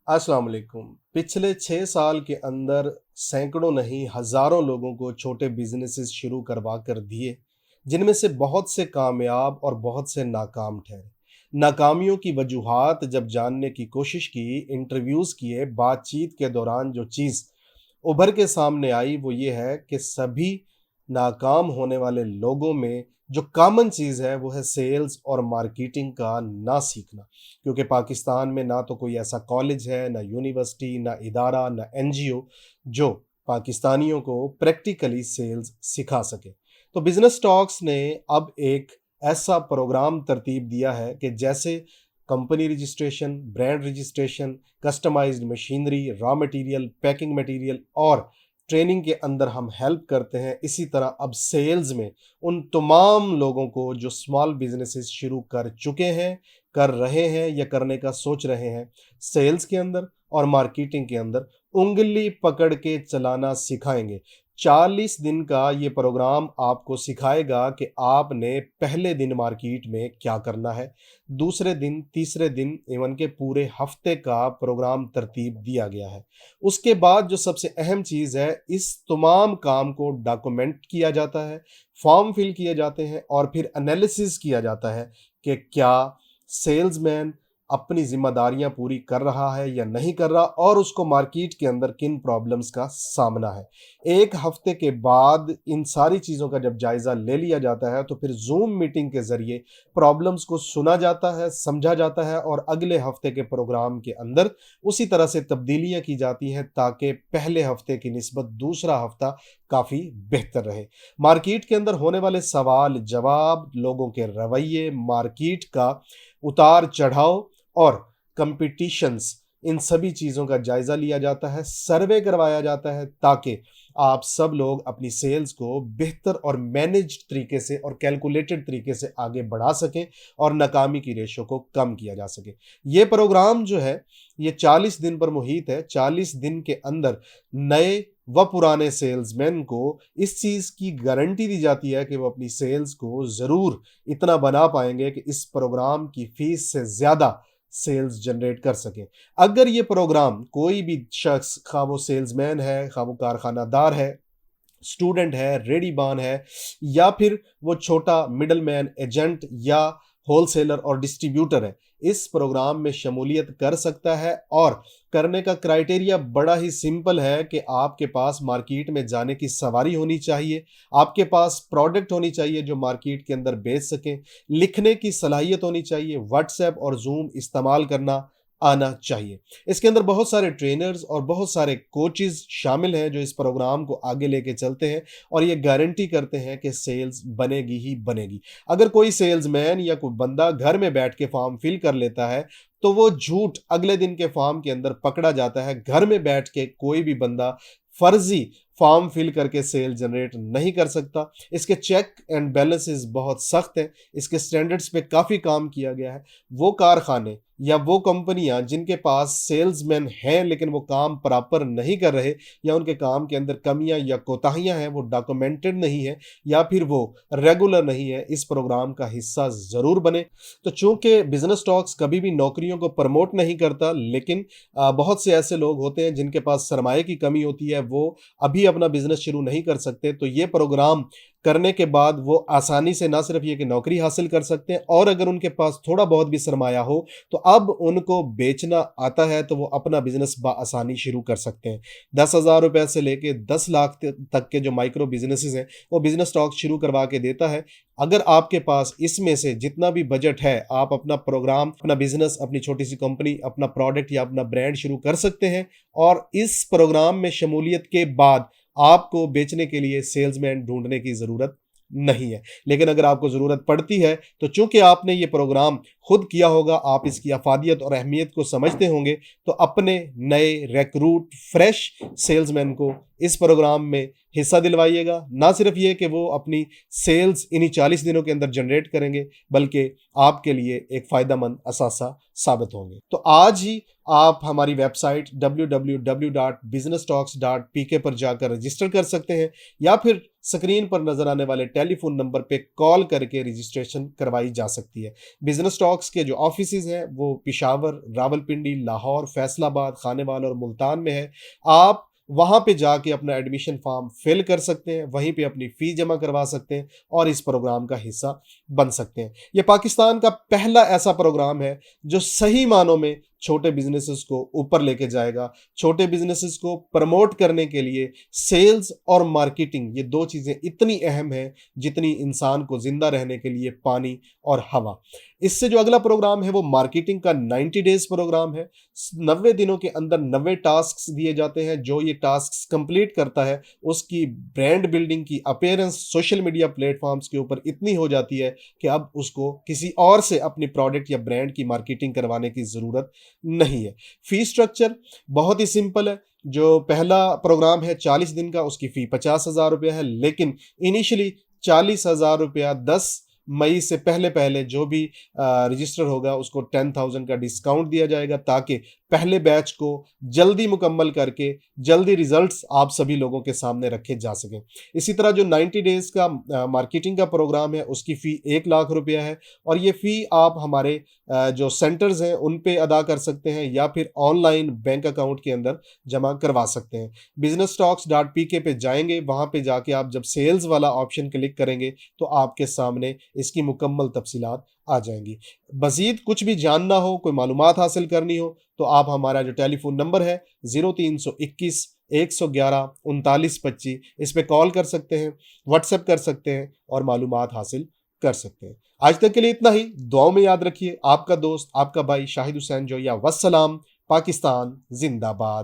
अस्सलाम वालेकुम। पिछले 6 साल के अंदर सैकड़ों नहीं हजारों लोगों को छोटे बिजनेसेस शुरू करवा कर दिए, जिनमें से बहुत से कामयाब और बहुत से नाकाम ठहरे। नाकामियों की वजूहात जब जानने की कोशिश की, इंटरव्यूज किए, बातचीत के दौरान जो चीज़ उभर के सामने आई वो ये है कि सभी नाकाम होने वाले लोगों में जो कॉमन चीज़ है वो है सेल्स और मार्केटिंग का ना सीखना। क्योंकि पाकिस्तान में ना तो कोई ऐसा कॉलेज है, ना यूनिवर्सिटी, ना इदारा, ना एनजीओ जो पाकिस्तानियों को प्रैक्टिकली सेल्स सिखा सके। तो बिजनेस टॉक्स ने अब एक ऐसा प्रोग्राम तरतीब दिया है कि जैसे company registration, brand registration, customised machinery, raw material, packing material और ट्रेनिंग के अंदर हम हेल्प करते हैं, इसी तरह अब सेल्स में उन तमाम लोगों को जो स्मॉल बिजनेसेस शुरू कर चुके हैं, कर रहे हैं या करने का सोच रहे हैं, सेल्स के अंदर और मार्केटिंग के अंदर उंगली पकड़ के चलाना सिखाएंगे। 40 दिन का ये प्रोग्राम आपको सिखाएगा कि आपने पहले दिन मार्केट में क्या करना है, दूसरे दिन, तीसरे दिन, इवन के पूरे हफ्ते का प्रोग्राम तरतीब दिया गया है। उसके बाद जो सबसे अहम चीज़ है, इस तमाम काम को डॉक्यूमेंट किया जाता है, फॉर्म फिल किए जाते हैं और फिर एनालिसिस किया जाता है कि क्या सेल्समैन अपनी जिम्मेदारियां पूरी कर रहा है या नहीं कर रहा और उसको मार्केट के अंदर किन प्रॉब्लम्स का सामना है। एक हफ्ते के बाद इन सारी चीज़ों का जब जायज़ा ले लिया जाता है तो फिर जूम मीटिंग के ज़रिए प्रॉब्लम्स को सुना जाता है, समझा जाता है और अगले हफ्ते के प्रोग्राम के अंदर उसी तरह से तब्दीलियां की जाती हैं ताकि पहले हफ्ते की निस्बत दूसरा हफ्ता काफ़ी बेहतर रहे। मार्केट के अंदर होने वाले सवाल जवाब, लोगों के रवैये, मार्केट का उतार चढ़ाव और कंपटीशंस, इन सभी चीज़ों का जायज़ा लिया जाता है, सर्वे करवाया जाता है ताकि आप सब लोग अपनी सेल्स को बेहतर और मैनेज्ड तरीके से और कैलकुलेटेड तरीके से आगे बढ़ा सकें और नाकामी की रेशो को कम किया जा सके। ये प्रोग्राम जो है ये 40 दिन पर मुहित है। 40 दिन के अंदर नए व पुराने सेल्समैन को इस चीज़ की गारंटी दी जाती है कि वो अपनी सेल्स को ज़रूर इतना बना पाएंगे कि इस प्रोग्राम की फीस से ज़्यादा सेल्स जनरेट कर सकें। अगर ये प्रोग्राम कोई भी शख्स, खा वो सेल्समैन है, खा वो कारखानादार है, स्टूडेंट है, रेडीबान है या फिर वो छोटा मिडलमैन, एजेंट या होलसेलर और डिस्ट्रीब्यूटर है, इस प्रोग्राम में शमूलियत कर सकता है। और करने का क्राइटेरिया बड़ा ही सिंपल है कि आपके पास मार्केट में जाने की सवारी होनी चाहिए, आपके पास प्रोडक्ट होनी चाहिए जो मार्केट के अंदर बेच सकें, लिखने की सलाहियत होनी चाहिए, व्हाट्सएप और जूम इस्तेमाल करना आना चाहिए। इसके अंदर बहुत सारे ट्रेनर्स और बहुत सारे कोचेस शामिल हैं जो इस प्रोग्राम को आगे लेके चलते हैं और ये गारंटी करते हैं कि सेल्स बनेगी ही बनेगी। अगर कोई सेल्समैन या कोई बंदा घर में बैठ के फॉर्म फिल कर लेता है तो वो झूठ अगले दिन के फॉर्म के अंदर पकड़ा जाता है। घर में बैठ के कोई भी बंदा फर्जी फॉर्म फिल करके सेल जनरेट नहीं कर सकता। इसके चेक एंड बैलेंसेस बहुत सख्त हैं, इसके स्टैंडर्ड्स पे काफ़ी काम किया गया है। वो कारखाने या वो कंपनियां जिनके पास सेल्समैन हैं लेकिन वो काम प्रॉपर नहीं कर रहे या उनके काम के अंदर कमियां या कोताहियां हैं, वो डॉक्यूमेंटेड नहीं है या फिर वो रेगुलर नहीं है, इस प्रोग्राम का हिस्सा ज़रूर बने। तो चूंकि बिजनेस टॉक्स कभी भी नौकरियों को प्रमोट नहीं करता, लेकिन बहुत से ऐसे लोग होते हैं जिनके पास सरमाए की कमी होती है, वो अभी अपना बिजनेस शुरू नहीं कर सकते, तो ये प्रोग्राम करने के बाद वो आसानी से ना सिर्फ ये कि नौकरी हासिल कर सकते हैं और अगर उनके पास थोड़ा बहुत भी सरमाया हो तो अब उनको बेचना आता है तो वो अपना बिजनेस आसानी शुरू कर सकते हैं। 10,000 रुपए से लेके 10 लाख तक के जो माइक्रो बिजनेसेस हैं वो बिजनेस स्टॉक शुरू करवा के देता है। अगर आपके पास इसमें से जितना भी बजट है, आप अपना प्रोग्राम, अपना बिजनेस, अपनी छोटी सी कंपनी, अपना प्रोडक्ट या अपना ब्रांड शुरू कर सकते हैं और इस प्रोग्राम में शमूलियत के बाद आपको बेचने के लिए सेल्समैन ढूंढने की ज़रूरत नहीं है। लेकिन अगर आपको ज़रूरत पड़ती है तो चूंकि आपने ये प्रोग्राम खुद किया होगा, आप इसकी अफादियत और अहमियत को समझते होंगे, तो अपने नए रिक्रूट फ्रेश सेल्समैन को इस प्रोग्राम में हिस्सा दिलवाइएगा। ना सिर्फ ये कि वो अपनी सेल्स इन्हीं 40 दिनों के अंदर जनरेट करेंगे बल्कि आपके लिए एक फ़ायदेमंद असासा साबित होंगे। तो आज ही आप हमारी वेबसाइट www.businesstalks.pk पर जाकर रजिस्टर कर सकते हैं या फिर स्क्रीन पर नजर आने वाले टेलीफोन नंबर पे कॉल करके रजिस्ट्रेशन करवाई जा सकती है। बिजनेस टॉक्स के जो ऑफिसेज हैं वो पिशावर, रावलपिंडी, लाहौर, फैसलाबाद, खानेवाल और मुल्तान में है। आप वहां पे जाके अपना एडमिशन फॉर्म फिल कर सकते हैं, वहीं पे अपनी फीस जमा करवा सकते हैं और इस प्रोग्राम का हिस्सा बन सकते हैं। ये पाकिस्तान का पहला ऐसा प्रोग्राम है जो सही मानों में छोटे बिजनेसेस को ऊपर लेके जाएगा। छोटे बिजनेसेस को प्रमोट करने के लिए सेल्स और मार्केटिंग, ये दो चीजें इतनी अहम है जितनी इंसान को जिंदा रहने के लिए पानी और हवा। इससे जो अगला प्रोग्राम है वो मार्केटिंग का 90 डेज प्रोग्राम है। 90 दिनों के अंदर 90 टास्क दिए जाते हैं। जो ये टास्क कंप्लीट करता है उसकी ब्रांड बिल्डिंग की अपीयरेंस सोशल मीडिया प्लेटफॉर्म्स के ऊपर इतनी हो जाती है कि अब उसको किसी और से अपनी प्रोडक्ट या ब्रांड की मार्केटिंग करवाने की जरूरत नहीं है। फी स्ट्रक्चर बहुत ही सिंपल है। जो पहला प्रोग्राम है 40 दिन का, उसकी फी 50,000 रुपया है, लेकिन इनिशियली 40,000 रुपया 10 मई से पहले पहले जो भी रजिस्टर होगा उसको 10,000 का डिस्काउंट दिया जाएगा, ताकि पहले बैच को जल्दी मुकम्मल करके जल्दी रिजल्ट्स आप सभी लोगों के सामने रखे जा सकें। इसी तरह जो 90 डेज का मार्केटिंग का प्रोग्राम है उसकी फ़ी 1 लाख रुपया है, और ये फ़ी आप हमारे जो सेंटर्स हैं उन पे अदा कर सकते हैं या फिर ऑनलाइन बैंक अकाउंट के अंदर जमा करवा सकते हैं। businesstalks.pk पे जाएंगे, वहाँ पे जाके आप जब सेल्स वाला ऑप्शन क्लिक करेंगे तो आपके सामने इसकी मुकम्मल तफसीलात आ जाएंगी। मज़ीद कुछ भी जानना हो, कोई मालूमात हासिल करनी हो, तो आप हमारा जो टेलीफोन नंबर है 0321 111 3925, इस पे कॉल कर सकते हैं, व्हाट्सएप कर सकते हैं और मालूमात हासिल कर सकते हैं। आज तक के लिए इतना ही। दुआओं में याद रखिए। आपका दोस्त, आपका भाई शाहिद हुसैन जोया। वस्सलाम। पाकिस्तान जिंदाबाद।